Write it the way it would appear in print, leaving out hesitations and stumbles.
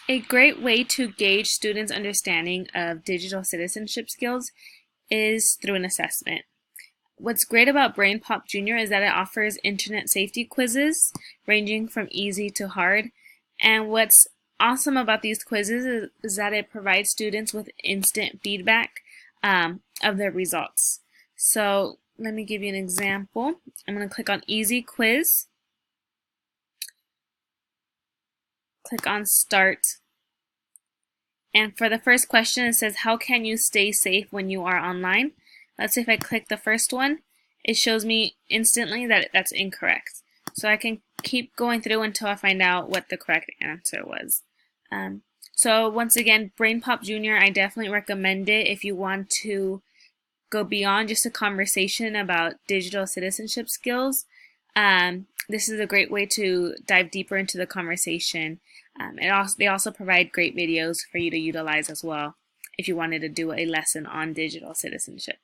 A great way to gauge students' understanding of digital citizenship skills is through an assessment. What's great about BrainPop Junior is that it offers internet safety quizzes ranging from easy to hard. And what's awesome about these quizzes is that it provides students with instant feedback of their results. So let me give you an example. I'm going to click on Easy Quiz, click on Start. And for the first question, it says, how can you stay safe when you are online? Let's say if I click the first one, it shows me instantly that that's incorrect. So I can keep going through until I find out what the correct answer was. So once again, BrainPop Junior, I definitely recommend it if you want to go beyond just a conversation about digital citizenship skills. This is a great way to dive deeper into the conversation. They also provide great videos for you to utilize as well if you wanted to do a lesson on digital citizenship.